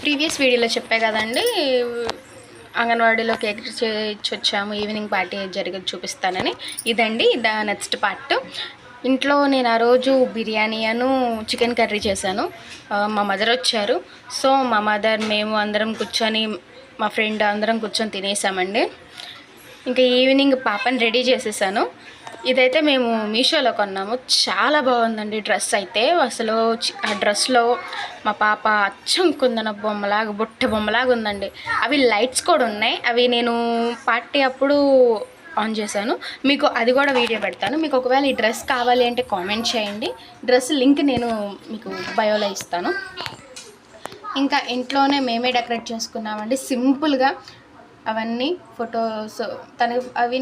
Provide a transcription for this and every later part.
Previous వీడియోలో చెప్పే కదండి, అంగన్వాడీలో కేక్ చేయించొచ్చాము, ఈవినింగ్ పార్టీ జరిగేది చూపిస్తానని. ఇదండి నెక్స్ట్ పార్ట్. ఇంట్లో నేను ఆ రోజు బిర్యానీ చికెన్ కర్రీ చేశాను. మా మదర్ వచ్చారు. సో మా మదర్, మేము అందరం కూర్చొని, మా ఫ్రెండ్ అందరం కూర్చొని తినేసామండి. ఇంకా ఈవినింగ్ పాపని రెడీ చేసేసాను. ఇదైతే మేము మీషోలో కొన్నాము. చాలా బాగుందండి డ్రెస్ అయితే. అసలు ఆ డ్రెస్లో మా పాప అచ్చం కుందన బొమ్మలాగా, బుట్ట బొమ్మలాగా ఉందండి. అవి లైట్స్ కూడా ఉన్నాయి. అవి నేను పార్టీ అప్పుడు ఆన్ చేశాను. మీకు అది కూడా వీడియో పెడతాను. మీకు ఒకవేళ ఈ డ్రెస్ కావాలి అంటే కామెంట్ చేయండి. డ్రెస్ లింక్ నేను మీకు బయోలో ఇస్తాను. ఇంకా ఇంట్లోనే మేమే డెకరేట్ చేసుకున్నామండి సింపుల్గా. అవన్నీ ఫొటోస్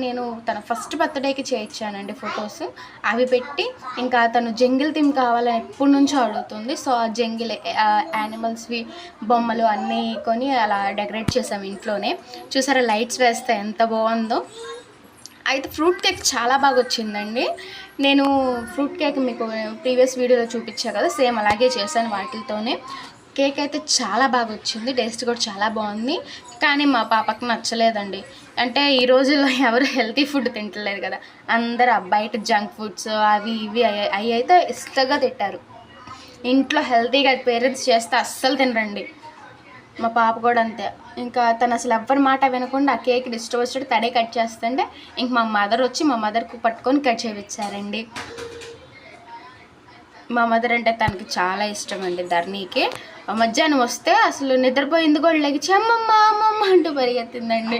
నేను తన ఫస్ట్ బర్త్డేకి చేయించానండి ఫొటోస్. అవి పెట్టి, ఇంకా తను జంగిల్ థీమ్ కావాలని ఎప్పటి నుంచో అడుగుతుంది. సో ఆ జంగిల్ యానిమల్స్వి బొమ్మలు అన్నీ కొని అలా డెకరేట్ చేసాము ఇంట్లోనే. చూసారా లైట్స్ వేస్తే ఎంత బాగుందో. అయితే ఫ్రూట్ కేక్ చాలా బాగా వచ్చిందండి. నేను ఫ్రూట్ కేక్ మీకు ప్రీవియస్ వీడియోలో చూపించా కదా, సేమ్ అలాగే చేశాను వాటితోనే. కేక్ అయితే చాలా బాగా వచ్చింది, టేస్ట్ కూడా చాలా బాగుంది. కానీ మా పాపకు నచ్చలేదండి. అంటే ఈ రోజుల్లో ఎవరు హెల్తీ ఫుడ్ తింటలేదు కదా, అందరూ బయట జంక్ ఫుడ్స్ అవి ఇవి అవి అయితే ఇష్టంగా తింటారు. ఇంట్లో హెల్తీగా పేరెంట్స్ చేస్తే అస్సలు తినరండి. మా పాప కూడా అంతే. ఇంకా తను అసలు ఎవ్వరి మాట వినకుండా ఆ కేక్ ఇష్టం వచ్చినట్టు తడే కట్ చేస్తుంటే, ఇంక మా మదర్ వచ్చి మా మదర్కు పట్టుకొని కట్ చేయించారండి. మా మదర్ అంటే తనకి చాలా ఇష్టం అండి, ధరణికి. మధ్యాహ్నం వస్తే అసలు నిద్రపోయింది కూడా లేచి అమ్మమ్మ అమ్మమ్మ అంటూ పరిగెత్తిందండి.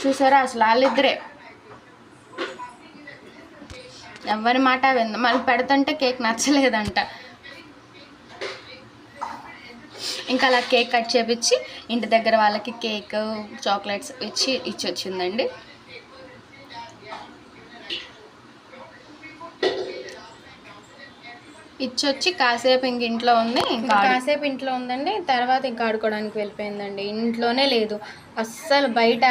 చూసారా, అసలు వాళ్ళిద్దరే ఎవరి మాట వింది. మళ్ళీ పెడుతుంటే కేక్ నచ్చలేదంట. ఇంకా అలా కేక్ కట్ చేపించి ఇంటి దగ్గర వాళ్ళకి కేక్, చాక్లెట్స్ ఇచ్చి వచ్చిందండి. ఇచ్చొచ్చి కాసేపు ఇంక ఇంట్లో ఉంది. ఇంకా కాసేపు ఇంట్లో ఉందండి. తర్వాత ఇంకా ఆడుకోవడానికి వెళ్ళిపోయిందండి. ఇంట్లోనే లేదు అస్సలు. బయట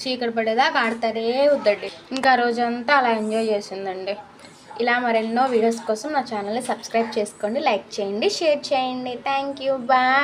చీకటి పడేదాకా ఆడతారే వద్దండి. ఇంకా రోజంతా అలా ఎంజాయ్ చేసిందండి. ఇలా మరెన్నో వీడియోస్ కోసం నా ఛానల్ని సబ్స్క్రైబ్ చేసుకోండి, లైక్ చేయండి, షేర్ చేయండి. Thank you, bye.